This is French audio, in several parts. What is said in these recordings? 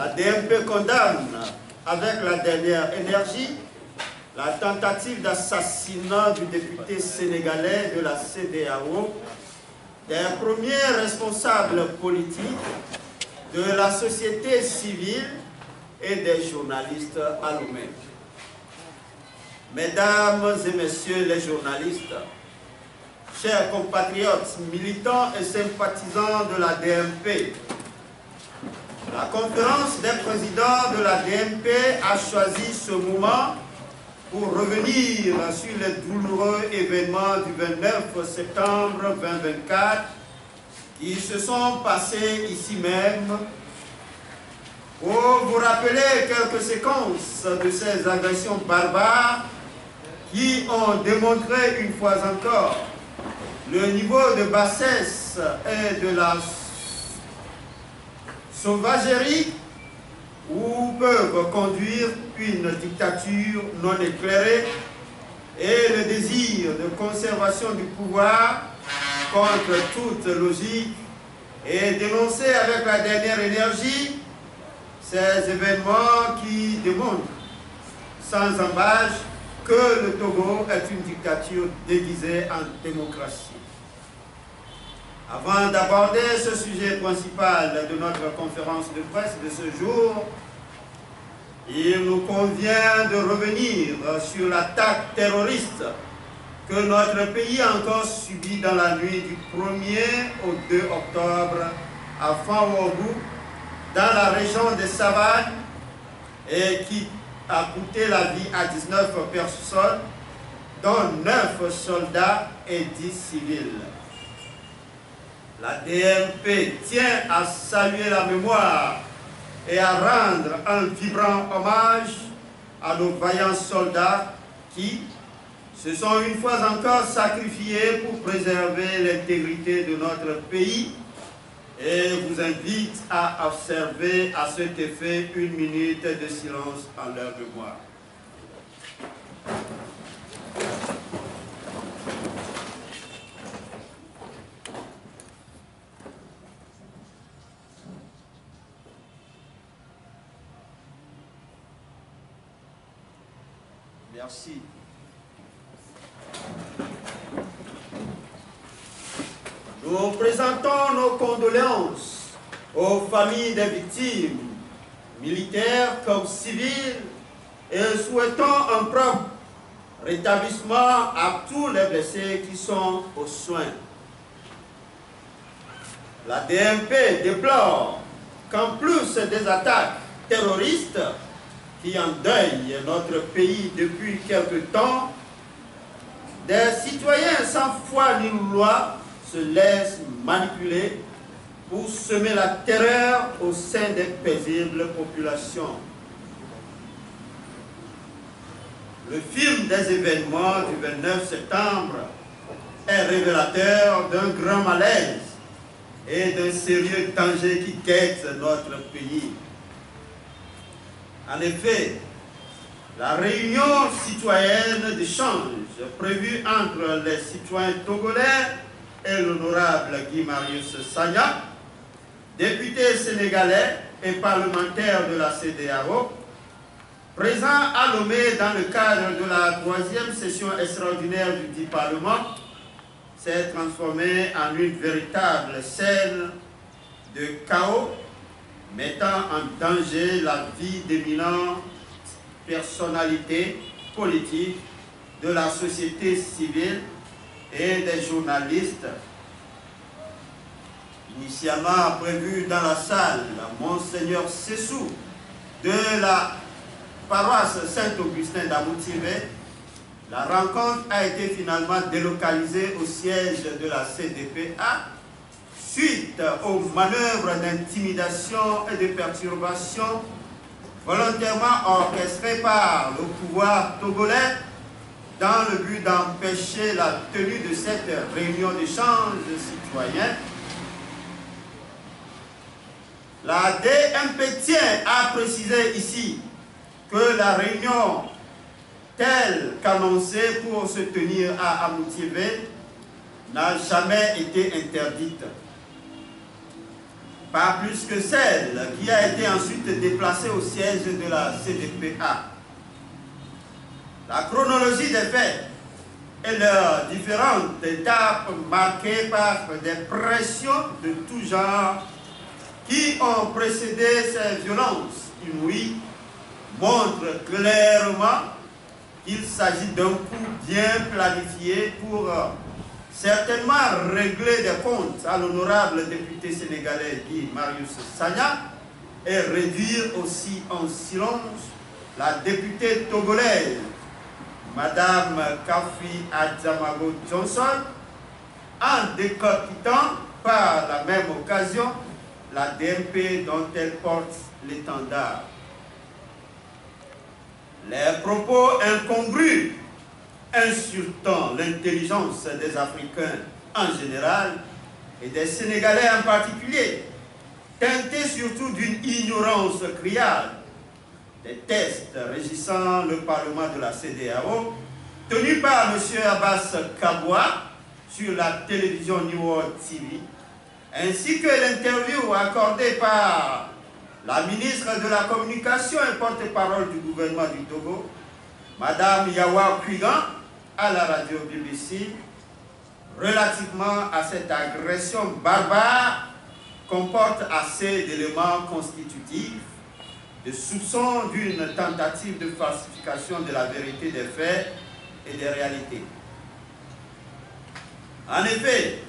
La DMP condamne avec la dernière énergie la tentative d'assassinat du député sénégalais de la CEDEAO, des premiers responsables politiques, de la société civile et des journalistes à Lomé. Mesdames et messieurs les journalistes, chers compatriotes, militants et sympathisants de la DMP, la conférence des présidents de la DMP a choisi ce moment pour revenir sur les douloureux événements du 29 septembre 2024 qui se sont passés ici même, pour vous rappeler quelques séquences de ces agressions barbares qui ont démontré une fois encore le niveau de bassesse et de la sauvagerie où peuvent conduire une dictature non éclairée et le désir de conservation du pouvoir contre toute logique, et dénoncer avec la dernière énergie ces événements qui démontrent sans embâche que le Togo est une dictature déguisée en démocratie. Avant d'aborder ce sujet principal de notre conférence de presse de ce jour, il nous convient de revenir sur l'attaque terroriste que notre pays a encore subie dans la nuit du 1er au 2 octobre à Fanwogu, dans la région de Savane, et qui a coûté la vie à 19 personnes, dont 9 soldats et 10 civils. La DMP tient à saluer la mémoire et à rendre un vibrant hommage à nos vaillants soldats qui se sont une fois encore sacrifiés pour préserver l'intégrité de notre pays, et vous invite à observer à cet effet une minute de silence en leur mémoire. Merci. Nous présentons nos condoléances aux familles des victimes, militaires comme civiles, et souhaitons un prompt rétablissement à tous les blessés qui sont aux soins. La DMP déplore qu'en plus des attaques terroristes qui endeuillent notre pays depuis quelque temps, des citoyens sans foi ni loi se laissent manipuler pour semer la terreur au sein des paisibles populations. Le film des événements du 29 septembre est révélateur d'un grand malaise et d'un sérieux danger qui guette notre pays. En effet, la réunion citoyenne d'échange prévue entre les citoyens togolais et l'honorable Guy Marius Sagna, député sénégalais et parlementaire de la CEDEAO, présent à Lomé dans le cadre de la 3e session extraordinaire du dit Parlement, s'est transformée en une véritable scène de chaos, mettant en danger la vie d'éminentes personnalités politiques de la société civile et des journalistes. Initialement prévu dans la salle Monseigneur Sessou de la paroisse Saint-Augustin d'Amoutilvé, la rencontre a été finalement délocalisée au siège de la CDPA suite aux manœuvres d'intimidation et de perturbation volontairement orchestrées par le pouvoir togolais dans le but d'empêcher la tenue de cette réunion d'échange citoyen. La DMP tient à préciser ici que la réunion telle qu'annoncée pour se tenir à Amoutilvé n'a jamais été interdite. pas plus que celle qui a été ensuite déplacée au siège de la CDPA. La chronologie des faits et leurs différentes étapes marquées par des pressions de tout genre qui ont précédé ces violences inouïes montrent clairement qu'il s'agit d'un coup bien planifié pour certainement régler des comptes à l'honorable député sénégalais Guy Marius Sagna et réduire aussi en silence la députée togolaise Madame Kafi Adjamago Johnson en décapitant par la même occasion la DMP dont elle porte l'étendard. Les propos incongrus insultant l'intelligence des Africains en général et des Sénégalais en particulier, teintés surtout d'une ignorance criarde des tests régissant le Parlement de la CEDEAO, tenus par M. Abbas Kaboua sur la télévision New World TV, ainsi que l'interview accordée par la ministre de la Communication et porte-parole du gouvernement du Togo, Mme Yawa Kwigan, à la radio BBC, relativement à cette agression barbare, comporte assez d'éléments constitutifs de soupçons d'une tentative de falsification de la vérité des faits et des réalités. En effet,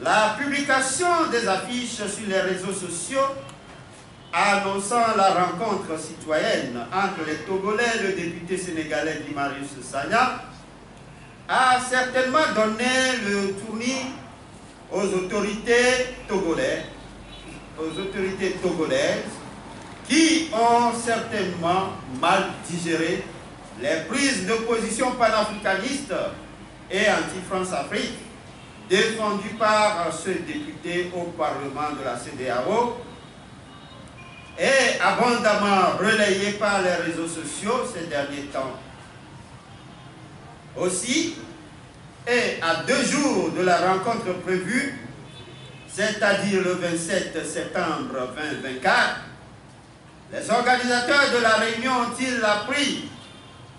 la publication des affiches sur les réseaux sociaux annonçant la rencontre citoyenne entre les Togolais et le député sénégalais Guy Marius Sagna a certainement donné le tournis aux autorités togolaises qui ont certainement mal digéré les prises de position panafricanistes et anti-France-Afrique défendues par ce député au Parlement de la CEDEAO et abondamment relayées par les réseaux sociaux ces derniers temps. Aussi, et à 2 jours de la rencontre prévue, c'est-à-dire le 27 septembre 2024, les organisateurs de la réunion ont-ils appris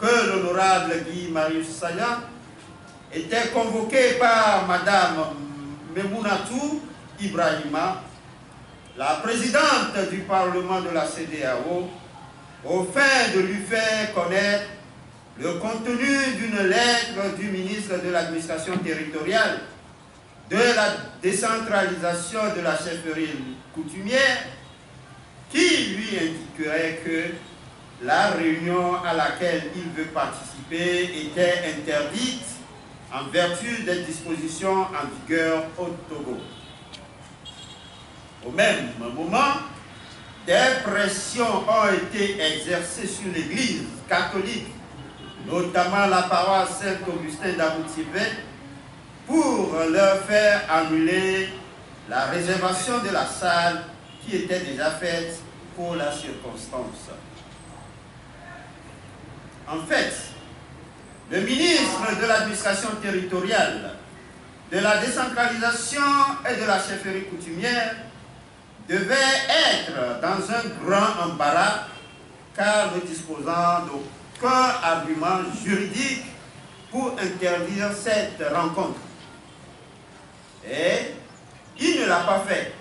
que l'honorable Guy Marius Sagna était convoqué par Mme Memounatou Ibrahima, la présidente du Parlement de la CEDEAO, au fin de lui faire connaître le contenu d'une lettre du ministre de l'administration territoriale, de la décentralisation de la chefferie coutumière, qui lui indiquerait que la réunion à laquelle il veut participer était interdite en vertu des dispositions en vigueur au Togo. Au même moment, des pressions ont été exercées sur l'Église catholique, notamment la paroisse Saint-Augustin d'Aboutsibé, pour leur faire annuler la réservation de la salle qui était déjà faite pour la circonstance. En fait, le ministre de l'administration territoriale, de la décentralisation et de la chefferie coutumière devait être dans un grand embarras car ne disposant d'aucun argument juridique pour interdire cette rencontre. Et il ne l'a pas fait.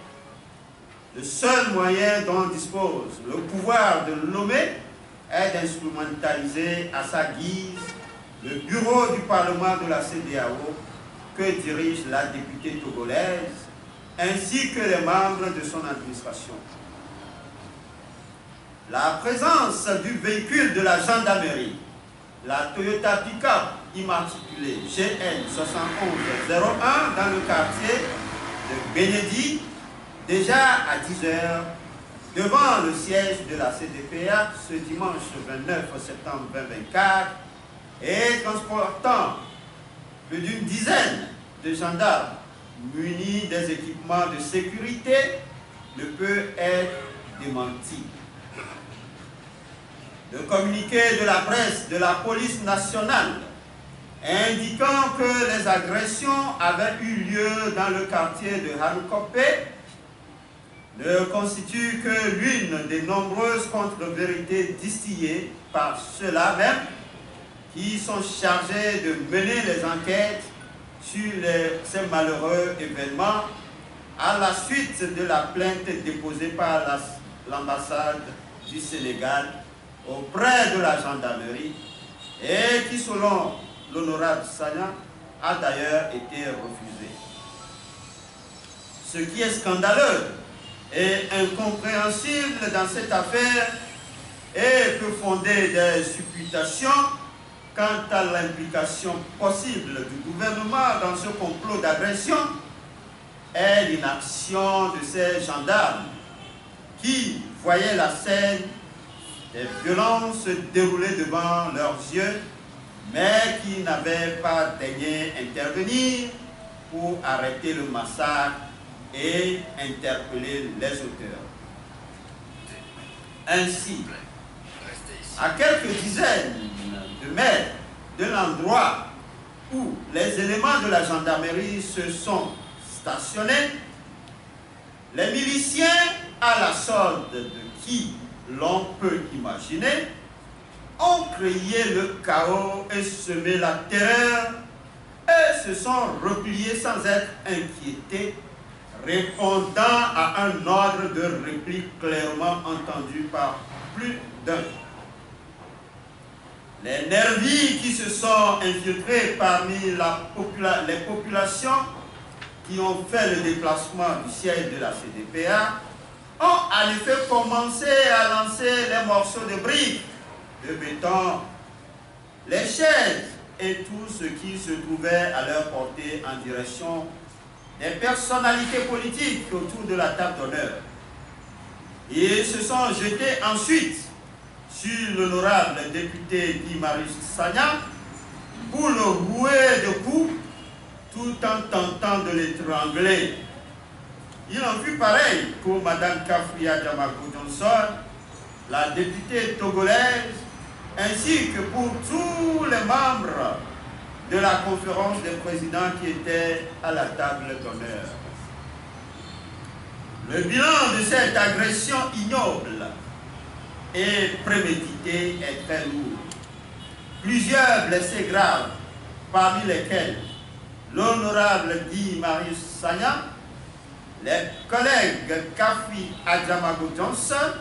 Le seul moyen dont dispose le pouvoir de le nommer est d'instrumentaliser à sa guise le bureau du Parlement de la CEDEAO que dirige la députée togolaise ainsi que les membres de son administration. La présence du véhicule de la gendarmerie, la Toyota Pick-up immatriculée GN 7101 dans le quartier de Bénédit, déjà à 10 h, devant le siège de la CDPA ce dimanche 29 septembre 2024 et transportant plus d'une dizaine de gendarmes munis des équipements de sécurité ne peut être démenti. Le communiqué de la presse de la police nationale indiquant que les agressions avaient eu lieu dans le quartier de Hanukopé ne constitue que l'une des nombreuses contre-vérités distillées par ceux-là même qui sont chargés de mener les enquêtes sur ces malheureux événements à la suite de la plainte déposée par l'ambassade du Sénégal auprès de la gendarmerie et qui, selon l'honorable Sagna, a d'ailleurs été refusée. Ce qui est scandaleux et incompréhensible dans cette affaire et peut fonder des supputations quant à l'implication possible du gouvernement dans ce complot d'agression est l'inaction de ces gendarmes qui voyaient la scène des violences se dérouler devant leurs yeux, mais qui n'avaient pas daigné intervenir pour arrêter le massacre et interpeller les auteurs. Ainsi, à quelques dizaines de mètres de l'endroit où les éléments de la gendarmerie se sont stationnés, les miliciens, à la solde de qui l'on peut imaginer, ont créé le chaos et semé la terreur et se sont repliés sans être inquiétés, répondant à un ordre de réplique clairement entendu par plus d'un. Les nervis qui se sont infiltrés parmi les populations qui ont fait le déplacement du siège de la CDPA ont en effet commencé à lancer les morceaux de briques, de béton, les chaises et tout ce qui se trouvait à leur portée en direction des personnalités politiques autour de la table d'honneur. Ils se sont jetés ensuite sur l'honorable député Guy Marius Sagna pour le rouer de coups tout en tentant de l'étrangler. Il en fut pareil pour Mme Kaffi Adjamako Johnson, la députée togolaise, ainsi que pour tous les membres de la conférence des présidents qui étaient à la table d'honneur. Le bilan de cette agression ignoble et préméditée est très lourd. Plusieurs blessés graves, parmi lesquels l'honorable Guy Marius Sagna, les collègues Kaffi Adjamako Johnson,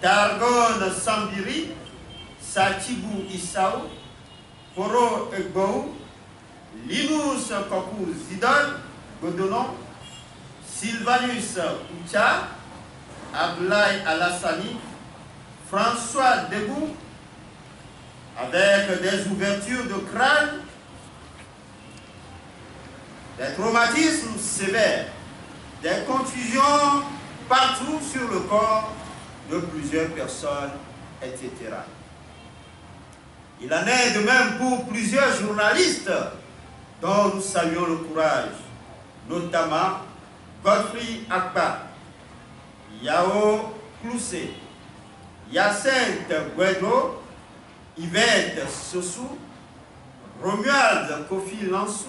Targon Sambiri, Sachibou Issao, Koro Egbou, Linus Kokou Zidon Godonon, Sylvanus Oucha, Ablaï Alassani, François Debou, avec des ouvertures de crâne, des traumatismes sévères, des contusions partout sur le corps de plusieurs personnes, etc. Il en est de même pour plusieurs journalistes dont nous saluons le courage, notamment Godfrey Akba, Yao Kloussé, Hyacinthe Guedro, Yvette Sossou, Romuald Kofi Lansou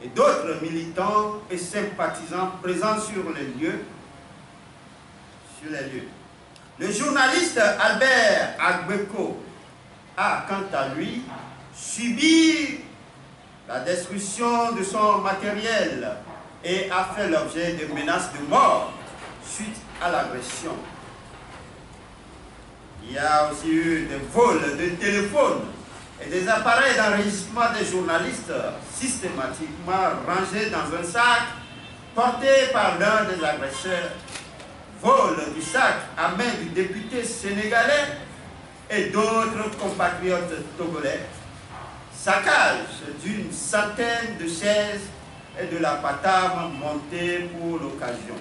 et d'autres militants et sympathisants présents sur les lieux. Le journaliste Albert Agbeko a, quant à lui, subi la destruction de son matériel et a fait l'objet de menaces de mort suite à l'agression. Il y a aussi eu des vols de téléphones et des appareils d'enregistrement des journalistes systématiquement rangés dans un sac porté par l'un des agresseurs. Vol du sac à main du député sénégalais et d'autres compatriotes togolais. Saccage d'une centaine de chaises et de la patame montée pour l'occasion.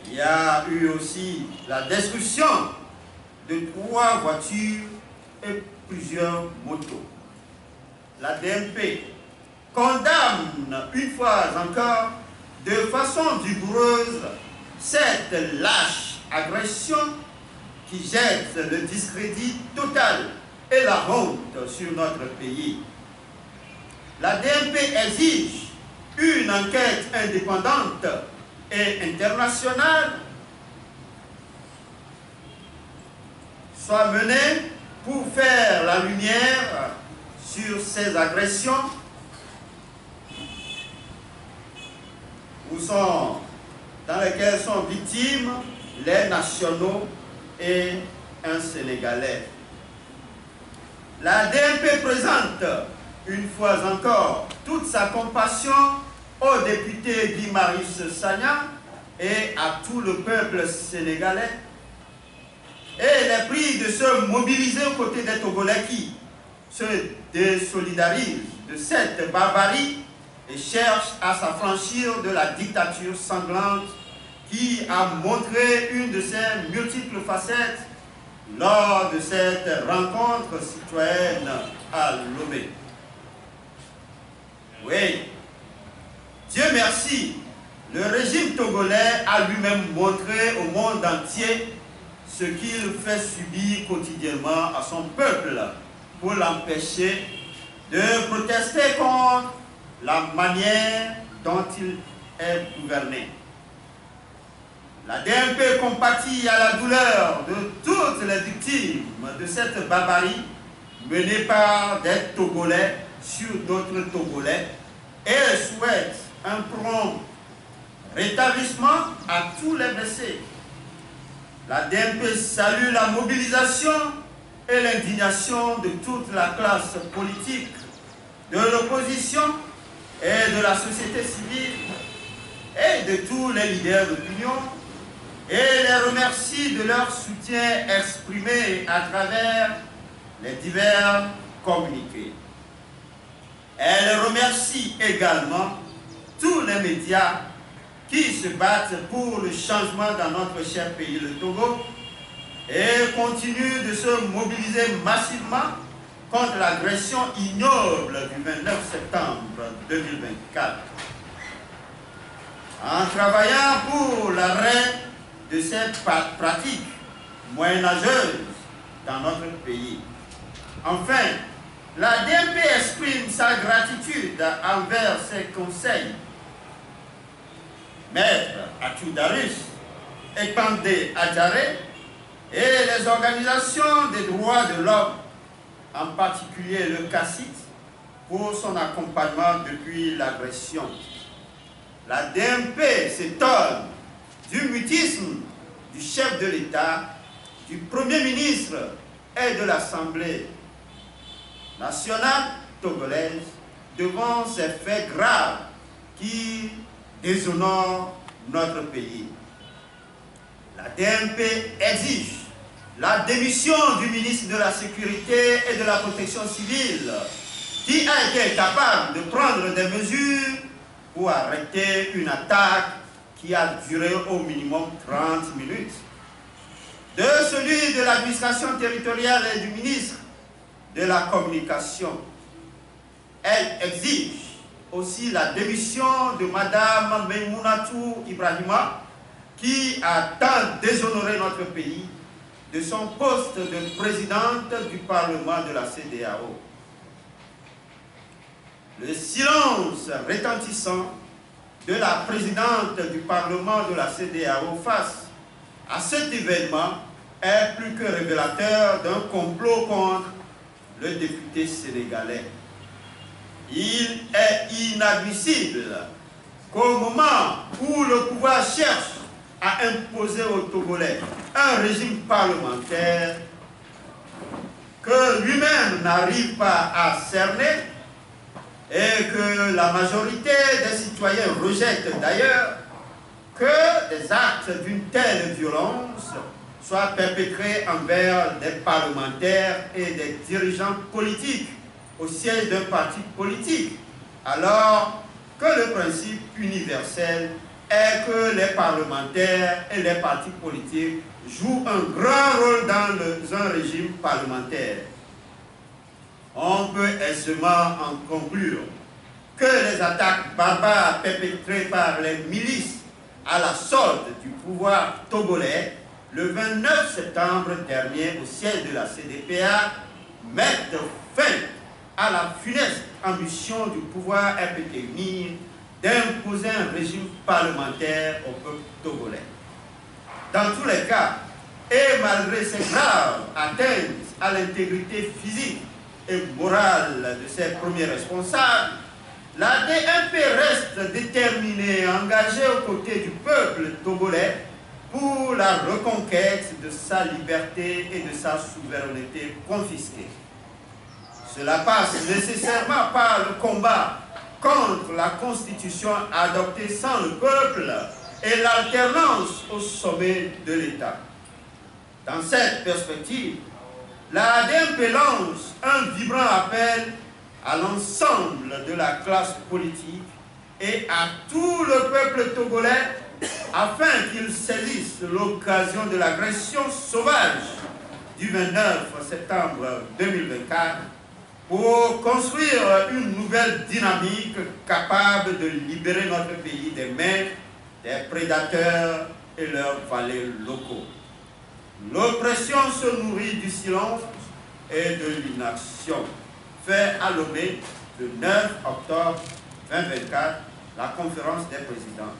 Il y a eu aussi la destruction de 3 voitures et plusieurs motos. La DMP condamne une fois encore de façon vigoureuse cette lâche agression qui jette le discrédit total et la honte sur notre pays. La DMP exige une enquête indépendante et internationale soit menée pour faire la lumière sur ces agressions dans lesquelles sont victimes les nationaux et un Sénégalais. La DMP présente une fois encore toute sa compassion au député Guy Marius Sagna et à tout le peuple sénégalais. Et elle est prise de se mobiliser aux côtés des Togolais qui se désolidarisent de cette barbarie et cherchent à s'affranchir de la dictature sanglante qui a montré une de ses multiples facettes lors de cette rencontre citoyenne à Lomé. Oui, Dieu merci, le régime togolais a lui-même montré au monde entier ce qu'il fait subir quotidiennement à son peuple pour l'empêcher de protester contre la manière dont il est gouverné. La DMP compatit à la douleur de toutes les victimes de cette barbarie menée par des Togolais sur d'autres Togolais et souhaite un prompt rétablissement à tous les blessés. La DMP salue la mobilisation et l'indignation de toute la classe politique, de l'opposition et de la société civile et de tous les leaders d'opinion et les remercie de leur soutien exprimé à travers les divers communiqués. Elle remercie également tous les médias qui se battent pour le changement dans notre cher pays, le Togo, et continuent de se mobiliser massivement contre l'agression ignoble du 29 septembre 2024. En travaillant pour l'arrêt de cette pratique moyenâgeuse dans notre pays. Enfin, la DMP exprime sa gratitude envers ses conseils, Maître Atoudarus et Pandé Adjaré, et les organisations des droits de l'homme, en particulier le CACIT, pour son accompagnement depuis l'agression. La DMP s'étonne du mutisme du chef de l'État, du Premier ministre et de l'Assemblée nationale togolaise devant ces faits graves qui déshonorent notre pays. La DMP exige la démission du ministre de la Sécurité et de la Protection civile qui a été capable de prendre des mesures pour arrêter une attaque qui a duré au minimum 30 minutes. De celui de l'administration territoriale et du ministre de la Communication. Elle exige aussi la démission de Mme Maïmounatou Ibrahima qui a tant déshonoré notre pays de son poste de présidente du Parlement de la CEDEAO. Le silence retentissant de la présidente du Parlement de la CEDEAO face à cet événement est plus que révélateur d'un complot contre le député sénégalais. Il est inadmissible qu'au moment où le pouvoir cherche à imposer aux Togolais un régime parlementaire que lui-même n'arrive pas à cerner et que la majorité des citoyens rejettent d'ailleurs, que des actes d'une telle violence soient perpétrés envers des parlementaires et des dirigeants politiques au siège d'un parti politique, alors que le principe universel est que les parlementaires et les partis politiques jouent un grand rôle dans un régime parlementaire. On peut aisément en conclure que les attaques barbares perpétrées par les milices à la solde du pouvoir togolais le 29 septembre dernier au siège de la CDPA mettent fin à la funeste ambition du pouvoir RPT-UNIR d'imposer un régime parlementaire au peuple togolais. Dans tous les cas, et malgré ces graves atteintes à l'intégrité physique et morale de ses premiers responsables, la DMP reste déterminée et engagée aux côtés du peuple togolais pour la reconquête de sa liberté et de sa souveraineté confisquée. Cela passe nécessairement par le combat contre la constitution adoptée sans le peuple et l'alternance au sommet de l'État. Dans cette perspective, la DMP lance un vibrant appel à l'ensemble de la classe politique et à tout le peuple togolais afin qu'ils saisissent l'occasion de l'agression sauvage du 29 septembre 2024 pour construire une nouvelle dynamique capable de libérer notre pays des mains des prédateurs et leurs valets locaux. L'oppression se nourrit du silence et de l'inaction. Fait à Lomé le 9 octobre 2024, la conférence des présidents.